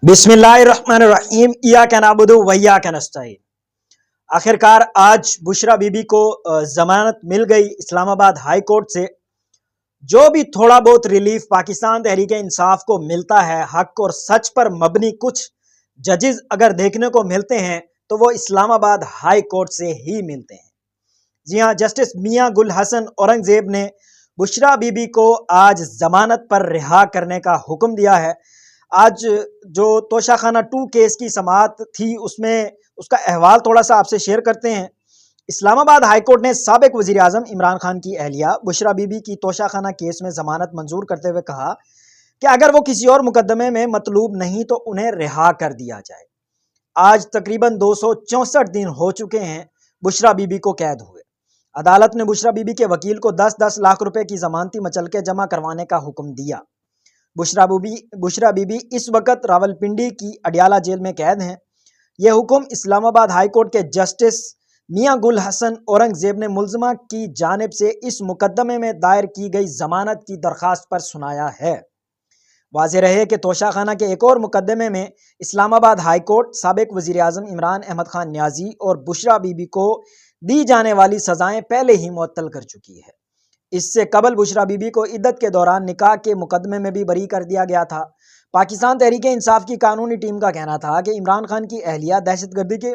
बिस्मिल्लाहिर्रहमानिर्रहीम इय्याका नअबुदु व इय्याका नस्तईन। आखिरकार आज बुशरा बीबी को जमानत मिल गई इस्लामाबाद हाई कोर्ट से। जो भी थोड़ा बहुत रिलीफ पाकिस्तान तहरीक इंसाफ को मिलता है, हक और सच पर मबनी कुछ जजेस अगर देखने को मिलते हैं तो वो इस्लामाबाद हाई कोर्ट से ही मिलते हैं। जी हाँ, जस्टिस मियां गुल हसन औरंगजेब ने बुशरा बीबी को आज जमानत पर रिहा करने का हुक्म दिया है। आज जो तोशाखाना 2 केस की समाअत थी उसमें उसका अहवाल थोड़ा सा आपसे शेयर करते हैं। इस्लामाबाद हाईकोर्ट ने साबिक वजीर आजम इमरान खान की अहलिया बुशरा बीबी की तोशाखाना केस में जमानत मंजूर करते हुए कहा कि अगर वो किसी और मुकदमे में मतलूब नहीं तो उन्हें रिहा कर दिया जाए। आज तकरीबन 264 दिन हो चुके हैं बुशरा बीबी को कैद हुए। अदालत ने बुशरा बीबी के वकील को 10-10 लाख रुपए की जमानती मचलके जमा करवाने का हुक्म दिया। बुशरा बीबी इस वक्त रावलपिंडी की अडियाला जेल में कैद हैं। यह हुक्म इस्लामाबाद हाई कोर्ट के जस्टिस मियां गुल हसन औरंगजेब ने मुल्ज़मा की जानिब से इस मुकदमे में दायर की गई जमानत की दरखास्त पर सुनाया है। वाज़ेह रहे कि तोशाखाना के एक और मुकदमे में इस्लामाबाद हाई कोर्ट साबिक वज़ीर आज़म इमरान अहमद खान न्याजी और बुशरा बीबी को दी जाने वाली सजाएं पहले ही मुअत्तल कर चुकी है। इससे कबल बुशरा बीबी को इद्दत के दौरान निकाह के मुकदमे में भी बरी कर दिया गया था। पाकिस्तान तहरीक इंसाफ की कानूनी टीम का कहना था कि इमरान खान की अहलिया दहशतगर्दी के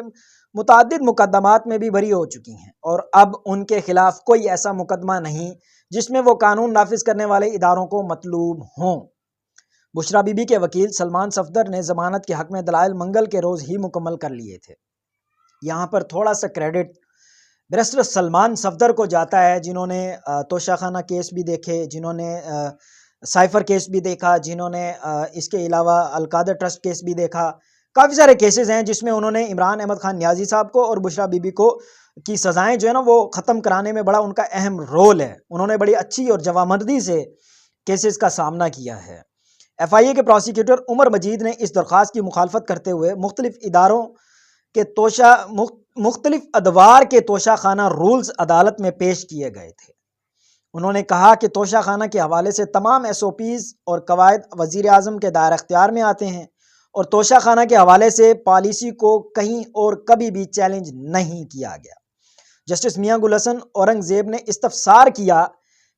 मुतादिद मुकदमात में भी बरी हो चुकी हैं और अब उनके खिलाफ कोई ऐसा मुकदमा नहीं जिसमें वो कानून नाफिज करने वाले इदारों को मतलूब हों। बुशरा बीबी के वकील सलमान सफदर ने जमानत के हक में दलाइल मंगल के रोज ही मुकम्मल कर लिए थे। यहाँ पर थोड़ा सा क्रेडिट बैरिस्टर सलमान सफदर को जाता है, जिन्होंने तोशाखाना केस भी देखे, जिन्होंने साइफर केस भी देखा, जिन्होंने इसके अलावा अलकादर ट्रस्ट केस भी देखा। काफ़ी सारे केसेस हैं जिसमें उन्होंने इमरान अहमद खान न्याजी साहब को और बुशरा बीबी को की सज़ाएं जो है ना वो ख़त्म कराने में बड़ा उनका अहम रोल है। उन्होंने बड़ी अच्छी और जवामर्दी से केसेस का सामना किया है। FIA के प्रोसिक्यूटर उमर मजीद ने इस दरख्वास्त की मुखालफत करते हुए मुख्तलिफ अदवार के तोशाखाना रूल्स अदालत में पेश किए गए थे। उन्होंने कहा कि तोशाखाना के हवाले से तमाम SOPs और कवायद वज़ीर आज़म के दायरा इख्तियार में आते हैं और तोशाखाना के हवाले से पॉलिसी को कहीं और कभी भी चैलेंज नहीं किया गया। जस्टिस मियां गुल हसन औरंगजेब ने इस्तफसार किया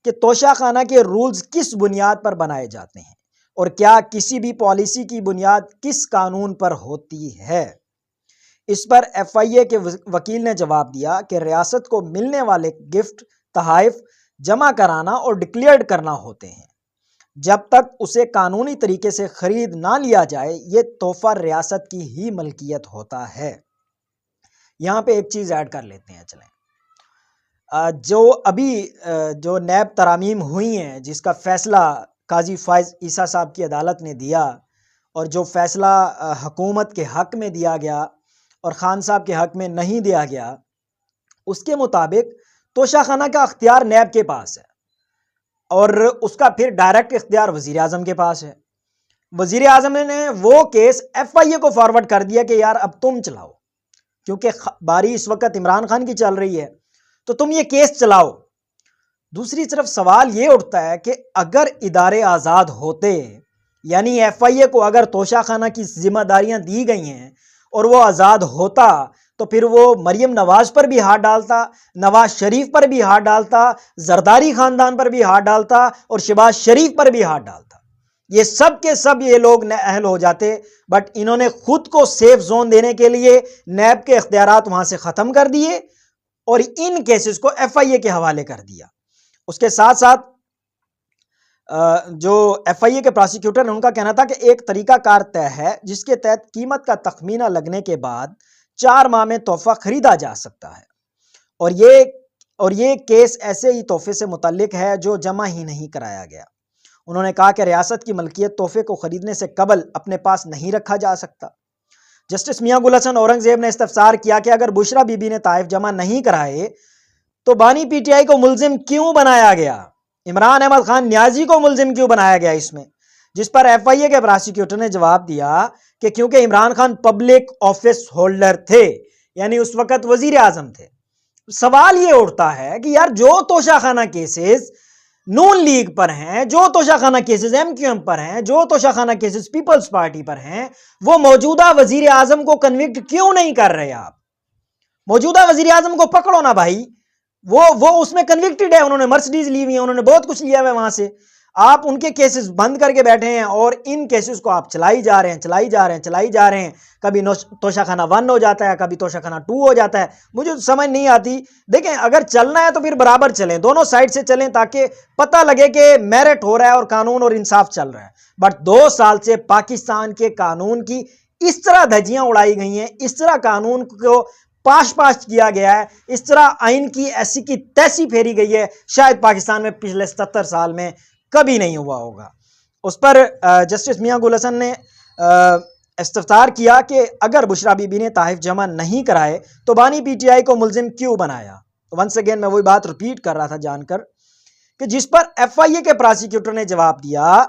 कि तोशाखाना के रूल्स किस बुनियाद पर बनाए जाते हैं और क्या किसी भी पॉलिसी की बुनियाद किस कानून पर होती है। इस पर FIA के वकील ने जवाब दिया कि रियासत को मिलने वाले गिफ्ट तहाइफ जमा कराना और डिक्लेयर करना होते हैं। जब तक उसे कानूनी तरीके से खरीद ना लिया जाए ये तोहफा रियासत की ही मलकियत होता है। यहाँ पे एक चीज़ ऐड कर लेते हैं, चलें। जो नैब तरामीम हुई हैं जिसका फैसला काजी फाइज ईसा साहब की अदालत ने दिया और जो फैसला हुकूमत के हक में दिया गया और खान साहब के हक में नहीं दिया गया, उसके मुताबिक तोशाखाना का अख्तियार नैब के पास है और उसका फिर डायरेक्ट इख्तियार वजीर आजम के पास है। वजीर आजम ने वो केस FIA को फॉरवर्ड कर दिया कि यार अब तुम चलाओ, क्योंकि बारी इस वक्त इमरान खान की चल रही है तो तुम ये केस चलाओ। दूसरी तरफ सवाल ये उठता है कि अगर इदारे आज़ाद होते, यानी FIA को अगर तोशाखाना की जिम्मेदारियां दी गई हैं और वो आज़ाद होता तो फिर वो मरियम नवाज पर भी हाथ डालता, नवाज शरीफ पर भी हाथ डालता, जरदारी खानदान पर भी हाथ डालता और शहबाज शरीफ पर भी हाथ डालता। ये सब के सब ये लोग अहल हो जाते, बट इन्होंने खुद को सेफ जोन देने के लिए नैब के इख्तियारात वहां से ख़त्म कर दिए और इन केसेस को FIA के हवाले कर दिया। उसके साथ साथ जो FIA के प्रोसिक्यूटर ने उनका कहना था कि एक तरीका कार तय है जिसके तहत कीमत का तखमीना लगने के बाद 4 माह में तोहफा खरीदा जा सकता है और ये केस ऐसे ही तोहफे से मुतल्लिक है जो जमा ही नहीं कराया गया। उन्होंने कहा कि रियासत की मलकियत तोहफे को खरीदने से कबल अपने पास नहीं रखा जा सकता। जस्टिस मियां गुल हसन औरंगजेब ने इस्तफसार किया कि अगर बुशरा बीबी ने ताइफ जमा नहीं कराए तो बानी PTI को मुल्जिम क्यों बनाया गया, इमरान अहमद खान न्याजी को मुल्जिम क्यों बनाया गया इसमें। जिस पर FIA के प्रोसिक्यूटर ने जवाब दिया कि क्योंकि Imran Khan public office holder थे, यानी उस वक्त वजीर आजम थे। सवाल ये उठता है कि यार जो तोशाखाना केसेस नून लीग पर हैं, जो तोशाखाना केसेस एमक्यूएम पर हैं, जो तोशाखाना केसेस पीपल्स पार्टी पर हैं, वो मौजूदा वजीर आजम को कन्विक्ट क्यों नहीं कर रहे आप? मौजूदा वजीर आजम को पकड़ो ना भाई, वो उसमें कन्विक्टेड है, उन्होंने मर्सिडीज ली हुई है, उन्होंने बहुत कुछ लिया हुआ है वहां से। आप उनके केसेस बंद करके बैठे हैं और इन केसेस को आप चलाई जा रहे हैं, चलाई जा रहे हैं, चलाई जा रहे हैं। कभी तोशाखाना 1 हो जाता है, कभी तोशाखाना 2 हो जाता है, मुझे तो समझ नहीं आती। देखें, अगर चलना है तो फिर बराबर चलें, दोनों साइड से चलें, ताकि पता लगे कि मेरिट हो रहा है और कानून और इंसाफ चल रहा है। बट 2 साल से पाकिस्तान के कानून की इस तरह धज्जियां उड़ाई गई हैं, इस तरह कानून को पाश पाश किया गया है, इस तरह आइन की ऐसी की तैसी फेरी गई है, शायद पाकिस्तान में पिछले 77 साल में कभी नहीं हुआ होगा। उस पर जस्टिस मियां गुल हसन ने इस्तफसार किया कि अगर बुशरा बीबी ने तहफ़ जमा नहीं कराए तो बानी पीटीआई को मुलजिम क्यों बनाया। वंस अगेन मैं वही बात रिपीट कर रहा था जानकर कि जिस पर एफआईए के प्रोसिक्यूटर ने जवाब दिया,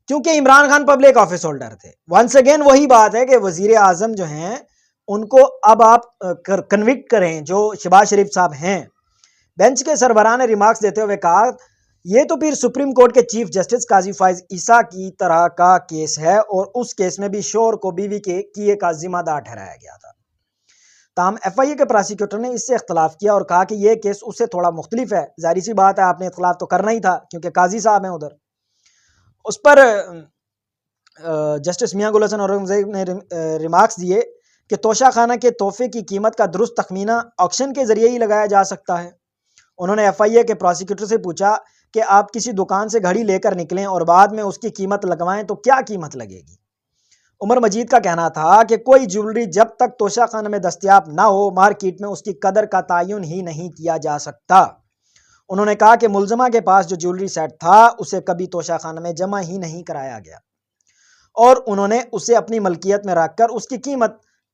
क्योंकि Imran Khan public office holder थे। वंस अगेन वही बात है कि वजीर आजम जो हैं उनको अब आप कन्विक्ट करें, जो शहबाज शरीफ साहब हैं। बेंच के सरबराह ने रिमार्क्स देते हुए कहा, ये तो फिर सुप्रीम कोर्ट के चीफ जस्टिस काजी फाइज ईसा की तरह का केस है और उस केस में भी शोर को बीवी के किए का जिम्मेदार ठहराया गया था। ताहम एफआईए के प्रोसिक्यूटर ने इससे इख्तलाफ किया और कहा कि यह केस उससे थोड़ा मुख्तलिफ है। जाहिर सी बात है, आपने इख्तलाफ तो करना ही था क्योंकि काजी साहब हैं उधर। उस पर जस्टिस मियां गुल हसन औरंगजेब ने रिमार्क्स दिए कि तोशाखाना के तोहफे की कीमत का दुरुस्त तखमीना ऑक्शन के जरिए ही लगाया जा सकता है। उन्होंने एफआईए के प्रोसिक्यूटर से पूछा कि आप किसी दुकान से घड़ी लेकर निकलें और बाद में उसकी कीमत लगवाएं तो क्या कीमत लगेगी। उमर मजीद का कहना था कि कोई ज्वेलरी जब तक तोशाखाना में दस्तयाब ना हो, मार्केट में उसकी कदर का तयन ही नहीं किया जा सकता। उन्होंने कहा कि मुलजमा के पास जो ज्वेलरी सेट था उसे कभी तोशाखाना में जमा ही नहीं कराया गया और उन्होंने उसे अपनी मलकियत में रखकर उसकी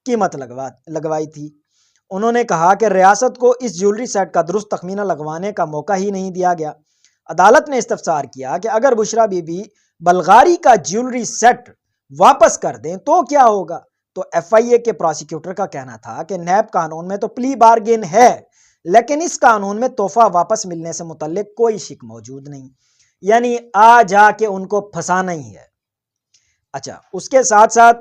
कीमत लगवाई थी। उन्होंने कहा कि रियासत को इस ज्वेलरी सेट का दुरुस्त तखमीना लगवाने का मौका ही नहीं दिया गया। अदालत ने इस्तफसार किया कि अगर बुशरा बीबी बल्गारी का ज्वेलरी सेट वापस कर दें तो क्या होगा। तो एफआईए के प्रोसिक्यूटर का कहना था कि नैब कानून में तो प्ली बार्गेन है, लेकिन इस कानून में तोहफा वापस मिलने से मुतल्लिक कोई शिक मौजूद नहीं, यानी आ जाके उनको फंसाना ही है। अच्छा, उसके साथ साथ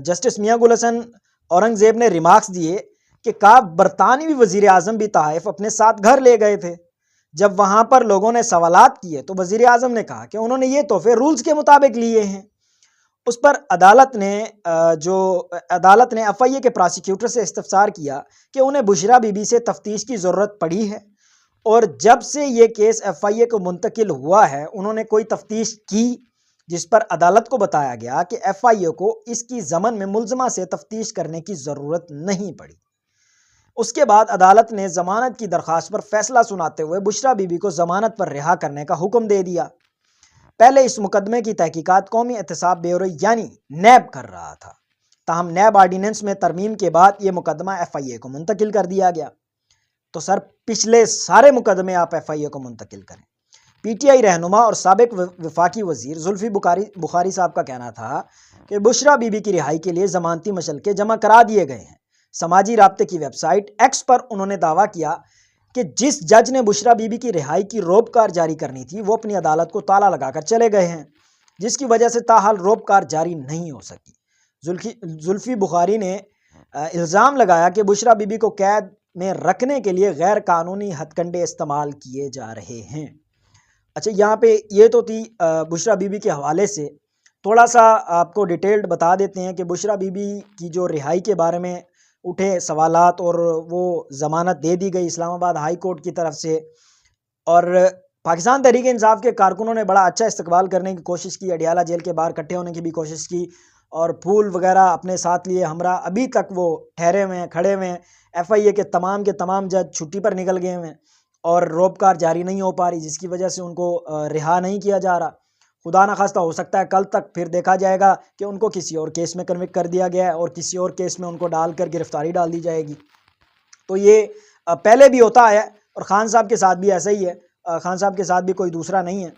जस्टिस मियां गुल हसन औरंगजेब ने रिमार्क्स दिए कि बरतानवी वजीर आजम भी तहफ़ अपने साथ घर ले गए थे। जब वहां पर लोगों ने सवालात किए तो वजीर आजम ने कहा कि उन्होंने ये तोहफे रूल्स के मुताबिक लिए हैं। उस पर अदालत ने एफआईए के प्रोसिक्यूटर से इस्तफसार किया कि उन्हें बुशरा बीबी से तफ्तीश की ज़रूरत पड़ी है और जब से ये केस एफआईए को मुंतकिल हुआ है उन्होंने कोई तफ्तीश की, जिस पर अदालत को बताया गया कि एफआईए को इसकी ज़मन में मुलजमा से तफ्तीश करने की ज़रूरत नहीं पड़ी। उसके बाद अदालत ने जमानत की दरख्वास्त पर फैसला सुनाते हुए बुशरा बीबी को जमानत पर रिहा करने का हुक्म दे दिया। पहले इस मुकदमे की तहकीकात कौमी एहतसाब ब्यूरो यानी नैब कर रहा था, ताहम नैब ऑर्डिनेंस में तरमीम के बाद ये मुकदमा एफआईए को मुंतकिल कर दिया गया। तो सर, पिछले सारे मुकदमे आप एफआईए को मुंतकिल करें। पीटीआई रहनुमा और साबिक वफाकी वजीर जुल्फी बुखारी साहब का कहना था कि बुशरा बीबी की रिहाई के लिए जमानती मशल्के जमा करा दिए गए हैं। समाजी राब्ते की वेबसाइट एक्स पर उन्होंने दावा किया कि जिस जज ने बुशरा बीबी की रिहाई की रोबकार जारी करनी थी वो अपनी अदालत को ताला लगाकर चले गए हैं, जिसकी वजह से ताहाल रोबकार जारी नहीं हो सकी। जुल्फी बुखारी ने इल्ज़ाम लगाया कि बुशरा बीबी को कैद में रखने के लिए गैर कानूनी हथकंडे इस्तेमाल किए जा रहे हैं। अच्छा, यहाँ पे ये तो थी बुशरा बीबी के हवाले से। थोड़ा सा आपको डिटेल्ड बता देते हैं कि बुशरा बीबी की जो रिहाई के बारे में उठे सवालात और वो ज़मानत दे दी गई इस्लामाबाद हाई कोर्ट की तरफ से, और पाकिस्तान तहरीक इंसाफ के कारकुनों ने बड़ा अच्छा इस्तकबाल करने की कोशिश की, अडियाला जेल के बाहर इकट्ठे होने की भी कोशिश की और फूल वगैरह अपने साथ लिए हमरा। अभी तक वो ठहरे हुए हैं, खड़े हुए हैं। एफआईए के तमाम जज छुट्टी पर निकल गए हुए हैं और रोबकार जारी नहीं हो पा रही, जिसकी वजह से उनको रिहा नहीं किया जा रहा। खुदा न खास्ता हो सकता है कल तक फिर देखा जाएगा कि उनको किसी और केस में कन्विक्ट कर दिया गया है और किसी और केस में उनको डालकर गिरफ्तारी डाल दी जाएगी। तो ये पहले भी होता है और ख़ान साहब के साथ भी ऐसा ही है। ख़ान साहब के साथ भी कोई दूसरा नहीं है।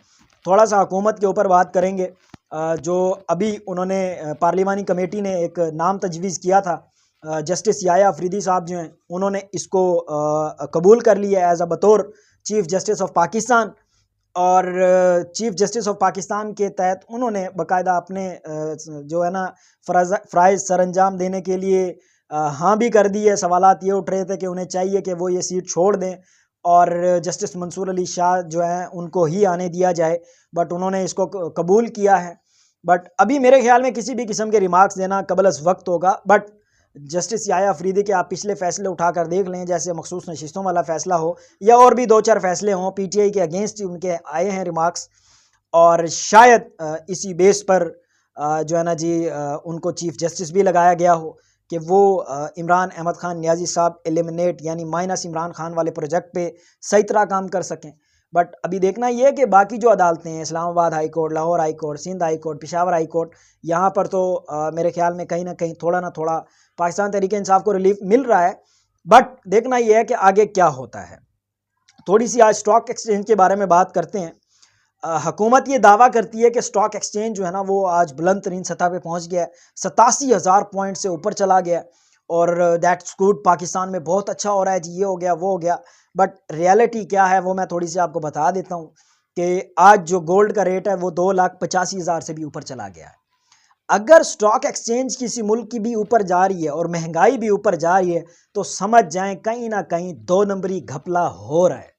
थोड़ा सा हुकूमत के ऊपर बात करेंगे। जो अभी उन्होंने पार्लिमानी कमेटी ने एक नाम तजवीज़ किया था, जस्टिस याया अफरीदी साहब जो हैं उन्होंने इसको कबूल कर लिया एज अ बतौर चीफ जस्टिस ऑफ पाकिस्तान, और चीफ जस्टिस ऑफ पाकिस्तान के तहत उन्होंने बाकायदा अपने जो है ना फ़राइज़ सरअंजाम देने के लिए हाँ भी कर दी है। सवालात ये उठ रहे थे कि उन्हें चाहिए कि वो ये सीट छोड़ दें और जस्टिस मंसूर अली शाह जो हैं उनको ही आने दिया जाए, बट उन्होंने इसको कबूल किया है। बट अभी मेरे ख्याल में किसी भी किस्म के रिमार्क्स देना कबल अज़ वक्त होगा। बट जस्टिस याह्या अफरीदी के आप पिछले फ़ैसले उठा कर देख लें, जैसे मखसूस नशिस्तों वाला फ़ैसला हो या और भी 2-4 फ़ैसले हों, पीटीआई के अगेंस्ट ही उनके आए हैं रिमार्क्स, और शायद इसी बेस पर जो है ना जी उनको चीफ जस्टिस भी लगाया गया हो कि वो इमरान अहमद ख़ान नियाज़ी साहब एलिमिनेट यानी माइनस इमरान खान वाले प्रोजेक्ट पे सही तरह काम कर सकें। बट अभी देखना ये है कि बाकी जो अदालतें हैं, Islamabad high court, Lahore high court, Sindh high court, Peshawar high court, यहाँ पर तो मेरे ख्याल में कहीं ना कहीं थोड़ा ना थोड़ा पाकिस्तान तहरीक इंसाफ को रिलीफ मिल रहा है। बट देखना ये है कि आगे क्या होता है। थोड़ी सी आज स्टॉक एक्सचेंज के बारे में बात करते हैं। हुकूमत ये दावा करती है कि स्टॉक एक्सचेंज जो है ना वो आज बुलंद तरीन सतह पे पहुंच गया है, 87,000 पॉइंट से ऊपर चला गया, और दैट्स गुड, पाकिस्तान में बहुत अच्छा हो रहा है जी, ये हो गया वो हो गया। बट रियलिटी क्या है वो मैं थोड़ी सी आपको बता देता हूँ कि आज जो गोल्ड का रेट है वो 2,85,000 से भी ऊपर चला गया है। अगर स्टॉक एक्सचेंज किसी मुल्क की भी ऊपर जा रही है और महंगाई भी ऊपर जा रही है तो समझ जाएं कहीं ना कहीं 2 नंबरी घपला हो रहा है।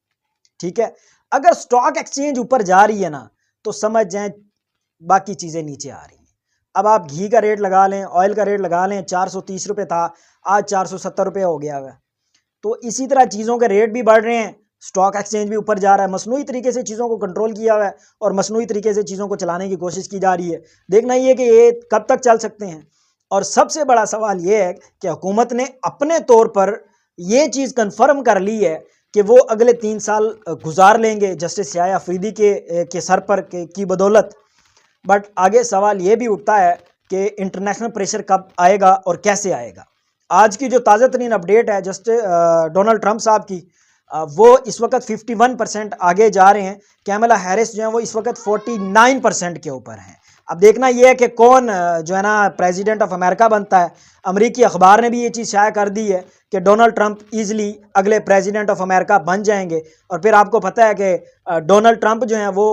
ठीक है, अगर स्टॉक एक्सचेंज ऊपर जा रही है ना तो समझ जाएं बाकी चीज़ें नीचे आ रही हैं। अब आप घी का रेट लगा लें, ऑयल का रेट लगा लें, 430 रुपये था, आज 470 रुपये हो गया है। तो इसी तरह चीज़ों के रेट भी बढ़ रहे हैं, स्टॉक एक्सचेंज भी ऊपर जा रहा है। मसनूई तरीके से चीज़ों को कंट्रोल किया हुआ है और मसनूई तरीके से चीज़ों को चलाने की कोशिश की जा रही है। देखना ये कि ये कब तक चल सकते हैं। और सबसे बड़ा सवाल ये है कि हुकूमत ने अपने तौर पर ये चीज़ कन्फर्म कर ली है कि वो अगले 3 साल गुजार लेंगे जस्टिस याह्या अफरीदी के सर पर की बदौलत। बट आगे सवाल ये भी उठता है कि इंटरनेशनल प्रेशर कब आएगा और कैसे आएगा। आज की जो ताज़ा तरीन अपडेट है डोनाल्ड ट्रंप साहब की, वो इस वक्त 51% आगे जा रहे हैं। कैमला हैरिस जो है वो इस वक्त 49% के ऊपर हैं। अब देखना यह है कि कौन जो है ना प्रेसिडेंट ऑफ अमेरिका बनता है। अमरीकी अखबार ने भी ये चीज़ शाया कर दी है कि डोनाल्ड ट्रंप ईजिली अगले प्रेसिडेंट ऑफ अमेरिका बन जाएंगे। और फिर आपको पता है कि डोनाल्ड ट्रंप जो है वो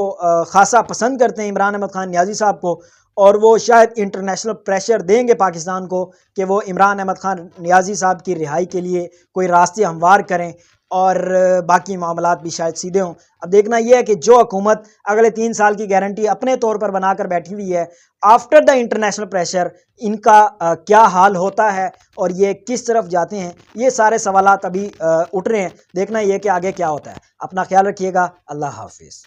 खासा पसंद करते हैं इमरान अहमद ख़ान नियाज़ी साहब को, और वो शायद इंटरनेशनल प्रेशर देंगे पाकिस्तान को कि वो इमरान अहमद ख़ान नियाज़ी साहब की रिहाई के लिए कोई रास्ते हमवार करें और बाकी मामलात भी शायद सीधे हों। अब देखना यह है कि जो हुकूमत अगले 3 साल की गारंटी अपने तौर पर बनाकर बैठी हुई है, आफ्टर द इंटरनेशनल प्रेशर इनका क्या हाल होता है और ये किस तरफ जाते हैं, ये सारे सवालात अभी उठ रहे हैं। देखना यह कि आगे क्या होता है। अपना ख्याल रखिएगा। अल्लाह हाफिज़।